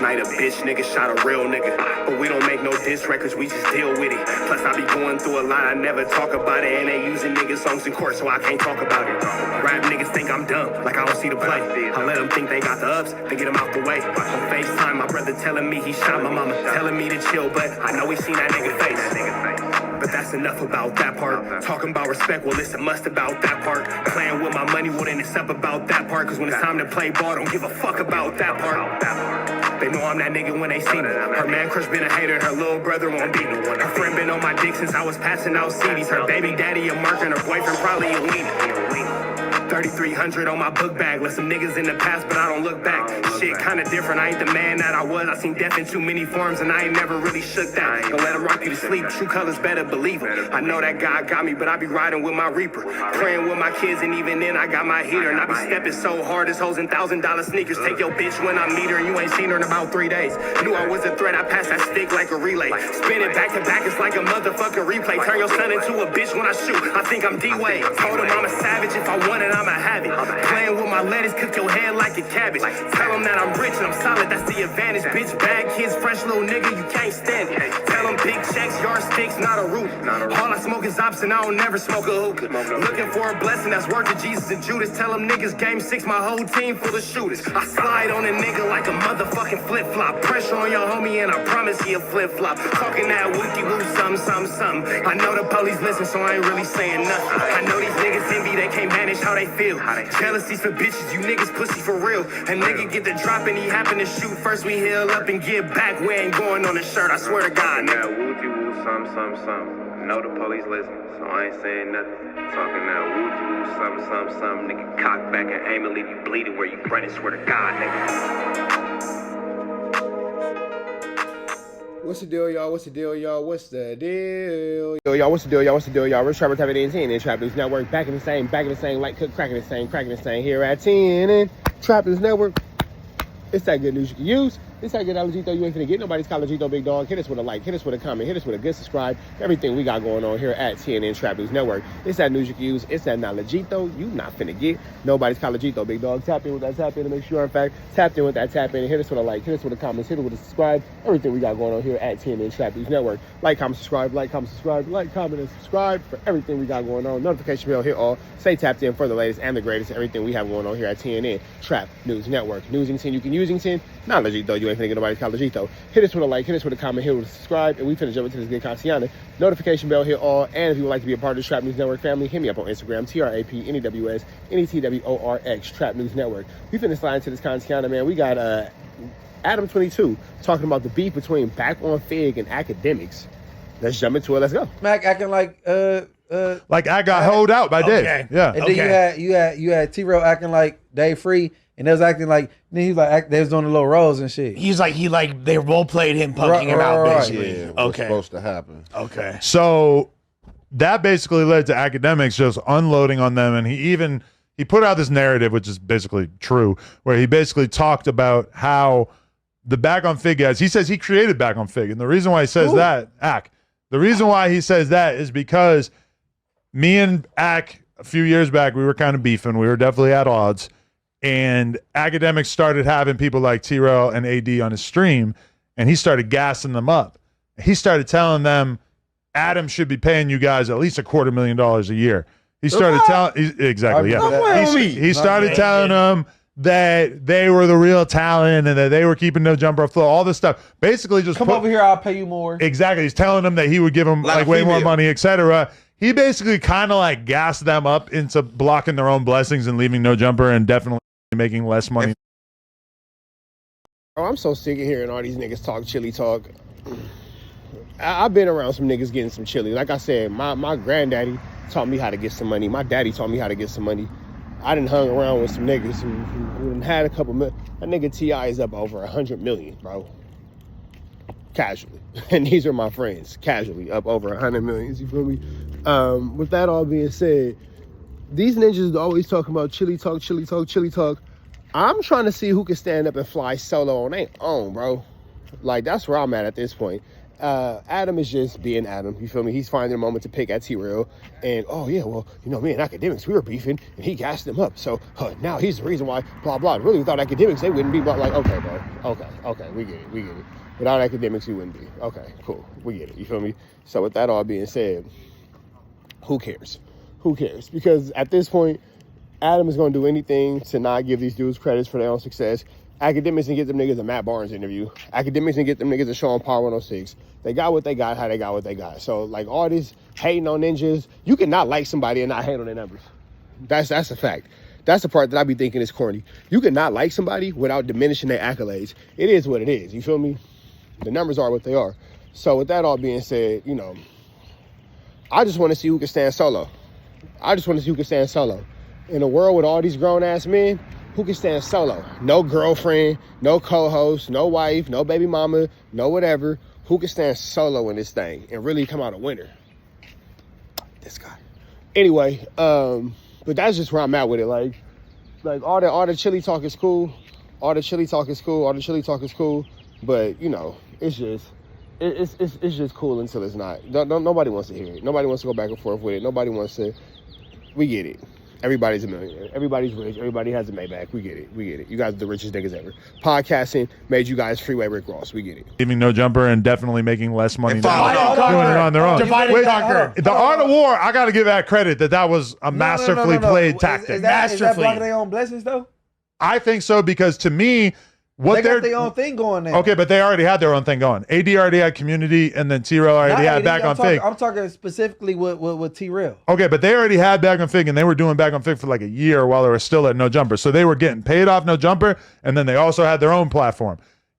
night a bitch nigga shot a real nigga. But we don't make no diss records, we just deal with it. Plus I be going through a lot, I never talk about it. And they using niggas songs in court, so I can't talk about it. Rap niggas think I'm dumb, like I don't see the play. I let them think they got the ups, then get them out the way. On FaceTime, my brother telling me he shot my mama, telling me to chill, but I know he seen that nigga face. But that's enough about that part. Talking about respect, well, it's a must about that part. Playing with my money, well, then it's up about that part. Cause when it's time to play ball, don't give a fuck about that part. They know I'm that nigga when they see me. Her man crush been a hater, and her little brother won't beat me. Her friend been on my dick since I was passing out CDs. Her baby daddy a mark and her boyfriend probably a weenie. 3,300 on my book bag. Let some niggas in the past, but I don't look back. Shit kinda different, I ain't the man that I was. I seen death in too many forms, and I ain't never really shook that. Don't let him rock you to sleep, true colors better believe him. I know that God got me, but I be riding with my reaper. Praying with my kids, and even then I got my heater. And I be stepping so hard, this hoes in $1,000 sneakers. Take your bitch when I meet her, and you ain't seen her in about 3 days. Knew I was a threat, I passed that stick like a relay. Spin it back to back, it's like a motherfucking replay. Turn your son into a bitch when I shoot, I think I'm D-Wade. Told him I'm a savage, if I want it, I'ma have it. Playing with my lettuce, cook your head like a cabbage. Tell them that I'm rich and I'm solid, that's the advantage. Bitch, bad kids, fresh little nigga, you can't stand it. Tell them big checks, yardsticks, not a root. All I smoke is ops and I don't never smoke a hookah. Looking for a blessing that's worth it, Jesus and Judas. Tell them niggas game 6, my whole team full of shooters. I slide on a nigga like a motherfucking flip-flop. Pressure on your homie and I promise he a flip-flop. Talking that wookie-woo, something. I know the police listen, so I ain't really saying nothing. I know these niggas envy, they can't manage how they feel. Jealousy's for bitches, you niggas pussy for real. A nigga get the drop and he happen to shoot. First we heal up and get back. We ain't going on the shirt, I swear to God, nigga. Wooty-woo, something. I know the police listen, so I ain't saying nothing. Talking that wooty-woo, something. Nigga cock back and aim and leave you bleeding where you running, swear to God, nigga. What's the deal, y'all? What's the deal, y'all? What's the deal? Yo, y'all, what's the deal, y'all? What's the deal, y'all? We're Trapper Type 10 and Trap News Network. Back in the same, like cook, cracking the same here at 10 and Trap News Network. It's that good news you can use. It's that good Alagito you ain't finna get. Nobody's Alagito, big dog. Hit us with a like, hit us with a comment, hit us with a good subscribe. Everything we got going on here at TNN Trap News Network. It's that news you can use. It's that Alagito you not finna get. Nobody's Alagito, big dog. Tap in with that tap in to make sure, in fact, tapped in with that tap in. And hit us with a like, hit us with a comment, hit us with a subscribe. Everything we got going on here at TNN Trap News Network. Like, comment, subscribe, like, comment, and subscribe for everything we got going on. Notification bell, hit all. Stay tapped in for the latest and the greatest. Everything we have going on here at TNN Trap News Network. Newsington, you can Usington. Not Alagito, you ain't finna get nobody's Alagito. Hit us with a like, hit us with a comment, hit us with a subscribe, and we finna jump into this good Cassiana. Notification bell, hit all, and if you would like to be a part of the Trap News Network family, hit me up on Instagram, TRAPNEWS, NETWORX, Trap News Network. We finna slide into this Cassiana, man. We got ADAM22 talking about the beef between Backdoor and Akademiks. Let's jump into it, let's go. Mac acting like I got holed out by Dave. Yeah. And then you had T-Rell acting like Dave Free, and they was acting like, then he was like they was doing the little roles and shit. He's like they role played him punking him out basically. Yeah, what's supposed to happen. Okay. So that basically led to Akademiks just unloading on them, and he put out this narrative, which is basically true, where he basically talked about how the Back on Fig guys, he says he created Back on Fig, and the reason why he says the reason why he says that is because me and Ak a few years back, we were kind of beefing. We were definitely at odds. And Akademiks started having people like T-Rell and AD on his stream, and he started gassing them up. He started telling them, Adam should be paying you guys at least $250,000 a year. He started telling, exactly, yeah. He started telling them that they were the real talent and that they were keeping no jumper afloat, all this stuff. Basically just come over here, I'll pay you more. Exactly. He's telling them that he would give them like way more money, etc. He basically kind of like gassed them up into blocking their own blessings and leaving no jumper and definitely making less money. Oh, I'm so sick of hearing all these niggas talk chili talk. I've been around some niggas getting some chili. Like I said, my granddaddy taught me how to get some money. My daddy taught me how to get some money. I done hung around with some niggas who had a couple million. That nigga T.I. is up over 100 million, bro. Casually. And these are my friends. Casually up over 100 million. You feel me? With that all being said, these ninjas always talking about chili talk. I'm trying to see who can stand up and fly solo on their own, bro. Like, that's where I'm at this point. Adam is just being Adam. You feel me? He's finding a moment to pick at T-Rell. And, oh, yeah, well, me and Akademiks, we were beefing, and he gassed him up. So now he's the reason why, blah, blah. Really, without Akademiks, they wouldn't be, blah, like, okay, bro. Okay, we get it. Without Akademiks, we wouldn't be. Okay, cool. We get it. You feel me? So with that all being said, who cares? Because at this point, Adam is going to do anything to not give these dudes credits for their own success. Akademiks and get them niggas a Matt Barnes interview. Akademiks and get them niggas a show on Power 106. They got what they got, how they got what they got. So, like, all this hating on ninjas, you cannot like somebody and not hate on their numbers. That's a fact. That's the part that I be thinking is corny. You cannot like somebody without diminishing their accolades. It is what it is. You feel me? The numbers are what they are. So, with that all being said, I just want to see who can stand solo. In a world with all these grown-ass men, who can stand solo? No girlfriend, no co-host, no wife, no baby mama, no whatever. Who can stand solo in this thing and really come out a winner? This guy. Anyway, but that's just where I'm at with it. Like all the chili talk is cool. But it's just cool until it's not. Nobody wants to hear it. Nobody wants to go back and forth with it. Nobody wants to. We get it. Everybody's a millionaire. Everybody's rich. Everybody has a Maybach. We get it. You guys are the richest niggas ever. Podcasting made you guys freeway Rick Ross. We get it. Leaving No Jumper and definitely making less money now. Doing it on their own. The Art of War, I got to give that credit that was a masterfully played tactic. Is that blocking their own blessings, though? I think so, because to me, they got their own thing going there. Okay, but they already had their own thing going. AD already had Community, and then T-Rell already had Back on Fig. I'm talking specifically with T-Rell. Okay, but they already had Back on Fig, and they were doing Back on Fig for like a year while they were still at No Jumper. So they were getting paid off No Jumper, and then they also had their own platform.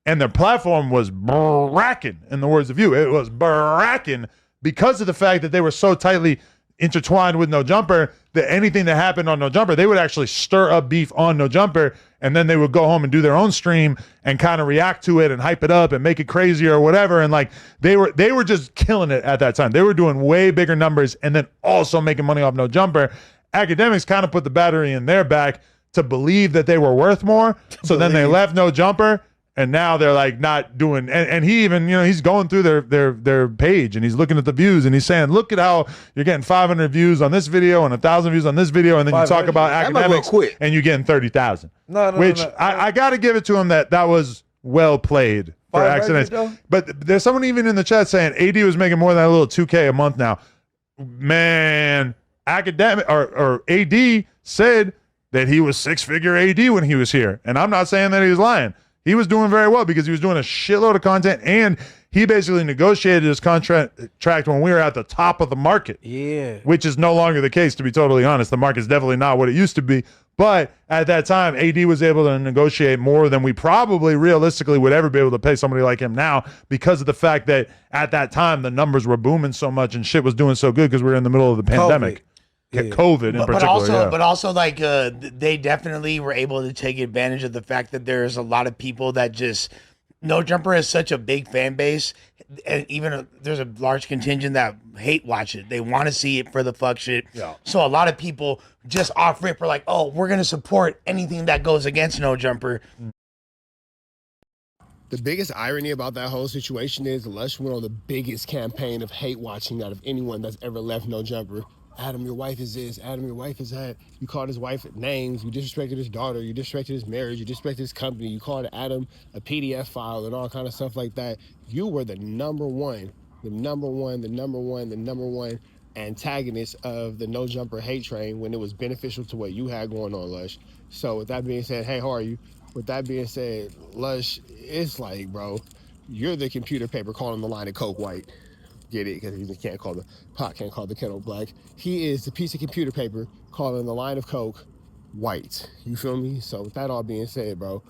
And their platform was bracking, in the words of you. It was bracking because of the fact that they were so tightly intertwined with No Jumper that anything that happened on No Jumper, they would actually stir up beef on No Jumper, and then they would go home and do their own stream and kind of react to it and hype it up and make it crazy or whatever. And like they were just killing it at that time. They were doing way bigger numbers and then also making money off No Jumper. Akademiks kind of put the battery in their back to believe that they were worth more. So then they left No Jumper. And now they're like not doing, and he even, he's going through their page and he's looking at the views and he's saying, look at how you're getting 500 views on this video and 1,000 views on this video, and then you talk about Akademiks and you're getting 30,000. No, I got to give it to him that was well played for Akademiks. But there's someone even in the chat saying AD was making more than a little 2K a month now. Man, Akademiks or AD said that he was 6-figure AD when he was here, and I'm not saying that he was lying. He was doing very well because he was doing a shitload of content, and he basically negotiated his contract when we were at the top of the market. Yeah. Which is no longer the case, to be totally honest. The market's definitely not what it used to be. But at that time, AD was able to negotiate more than we probably realistically would ever be able to pay somebody like him now, because of the fact that at that time, the numbers were booming so much and shit was doing so good because we were in the middle of the pandemic. COVID in particular. But also like they definitely were able to take advantage of the fact that there's a lot of people that just, No Jumper is such a big fan base, and even there's a large contingent that hate watch it. They want to see it for the fuck shit. Yeah. So a lot of people just off rip are like, oh, we're gonna support anything that goes against No Jumper. The biggest irony about that whole situation is Lush went on the biggest campaign of hate watching out of anyone that's ever left No Jumper. Adam, your wife is this. Adam, your wife is that. You called his wife names. You disrespected his daughter. You disrespected his marriage. You disrespected his company. You called Adam a PDF file and all kind of stuff like that. You were the number one antagonist of the No Jumper hate train when it was beneficial to what you had going on, Lush. So with that being said, hey, how are you? With that being said, Lush, it's like, bro, you're the computer paper calling the line of Coke white. Get it? Because he can't call the kettle black. He is the piece of computer paper calling the line of Coke white. You feel me? So with that all being said, bro,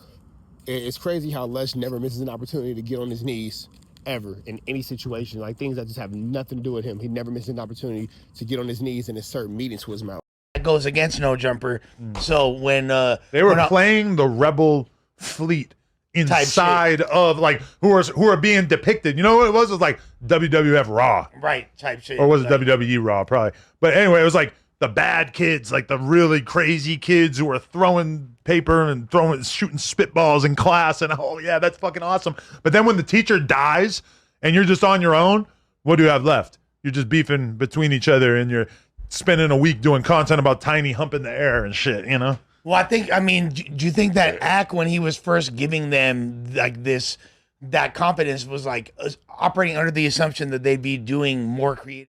it's crazy how Lush never misses an opportunity to get on his knees ever in any situation. Like things that just have nothing to do with him. He never misses an opportunity to get on his knees and insert meat into his mouth. That goes against No Jumper. So when they were playing the rebel fleet inside of like who are being depicted. You know what it was? It was like WWF Raw. Right, type shit. Or was it WWE Raw? Probably. But anyway, it was like the bad kids, like the really crazy kids who were throwing paper and shooting spitballs in class, and oh yeah, that's fucking awesome. But then when the teacher dies and you're just on your own, what do you have left? You're just beefing between each other, and you're spending a week doing content about Tiny humping the air and shit, you know? Well, I mean, do you think that Ak, when he was first giving them like this, that confidence was like operating under the assumption that they'd be doing more creative?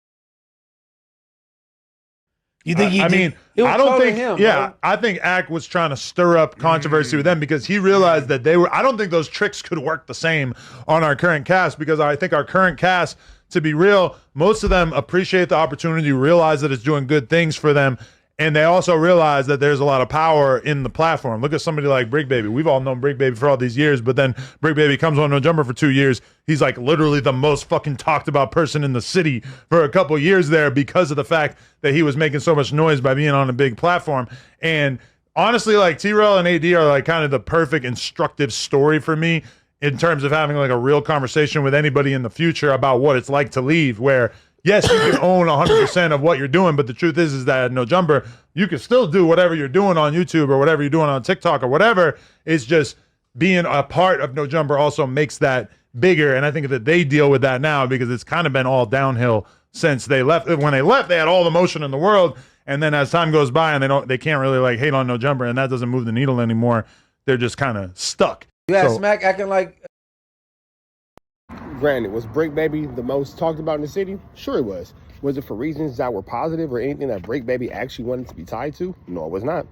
You think I mean, It was I don't totally think, him, yeah, bro. I think Ak was trying to stir up controversy with them because he realized that they were, I don't think those tricks could work the same on our current cast, because I think our current cast, to be real, most of them appreciate the opportunity, realize that it's doing good things for them, and they also realize that there's a lot of power in the platform. Look at somebody like Brick Baby. We've all known Brick Baby for all these years, but then Brick Baby comes on No Jumper for 2 years. He's like literally the most fucking talked about person in the city for a couple years there because of the fact that he was making so much noise by being on a big platform. And honestly, like T-Rell and AD are like kind of the perfect instructive story for me in terms of having like a real conversation with anybody in the future about what it's like to leave, where yes, you can own 100% of what you're doing, but the truth is that No Jumper, you can still do whatever you're doing on YouTube or whatever you're doing on TikTok or whatever. It's just being a part of No Jumper also makes that bigger, and I think that they deal with that now because it's kind of been all downhill since they left. When they left, they had all the motion in the world, and then as time goes by and they can't really like hate on No Jumper, and that doesn't move the needle anymore. They're just kind of stuck. You had So- Smack acting like Granted, was Brick Baby the most talked about in the city? Sure it was. Was it for reasons that were positive or anything that Brick Baby actually wanted to be tied to? No, it was not.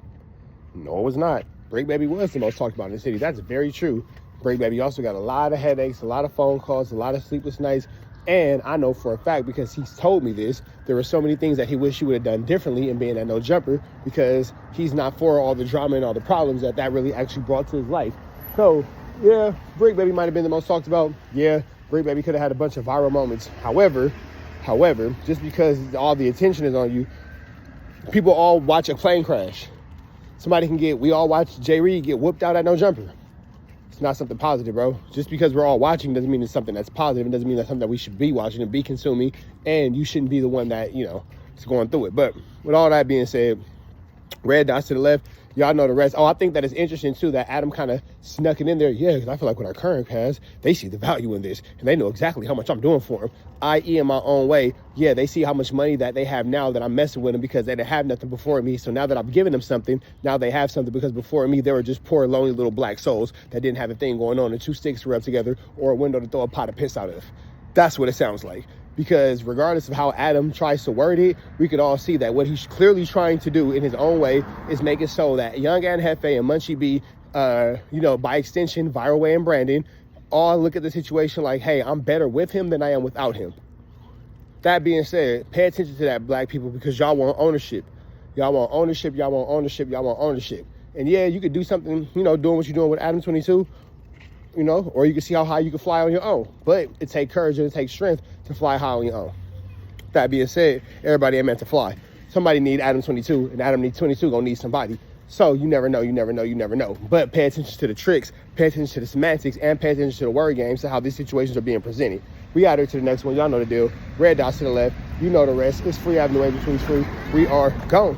No, it was not. Brick Baby was the most talked about in the city. That's very true. Brick Baby also got a lot of headaches, a lot of phone calls, a lot of sleepless nights. And I know for a fact, because he's told me this, there were so many things that he wished he would have done differently in being at No Jumper, because he's not for all the drama and all the problems that really actually brought to his life. So, yeah, Brick Baby might have been the most talked about. Yeah, Brick Baby could have had a bunch of viral moments. However, just because all the attention is on you, people all watch a plane crash. We all watch Jay Reed get whooped out at No Jumper. It's not something positive, bro. Just because we're all watching doesn't mean it's something that's positive. It doesn't mean that's something that we should be watching and be consuming, and you shouldn't be the one that, is going through it. But with all that being said, red dots to the left, y'all know the rest. Oh, I think that it's interesting too that Adam kind of snuck it in there. Yeah, because I feel like with our current cast, they see the value in this, and they know exactly how much I'm doing for them. I.e. in my own way, yeah, they see how much money that they have now that I'm messing with them because they didn't have nothing before me. So now that I'm giving them something, now they have something, because before me, they were just poor, lonely little black souls that didn't have a thing going on and 2 sticks to rub together or a window to throw a pot of piss out of. That's what it sounds like. Because regardless of how Adam tries to word it, we could all see that what he's clearly trying to do in his own way is make it so that Young and Hefe and Munchie B, by extension, Viral Way and Brandon, all look at the situation like, hey, I'm better with him than I am without him. That being said, pay attention to that, black people, because y'all want ownership. Y'all want ownership, y'all want ownership, y'all want ownership. And yeah, you could do something, doing what you're doing with ADAM22, or you can see how high you can fly on your own. But it takes courage and it takes strength to fly high on your own. That being said, everybody ain't meant to fly. Somebody need ADAM22, and ADAM22 gonna need somebody. So you never know, you never know, you never know. But pay attention to the tricks, pay attention to the semantics, and pay attention to the word games, to how these situations are being presented. We out here to the next one. Y'all know the deal. Red dots to the left. You know the rest. It's Free Avenue, between free. We are gone.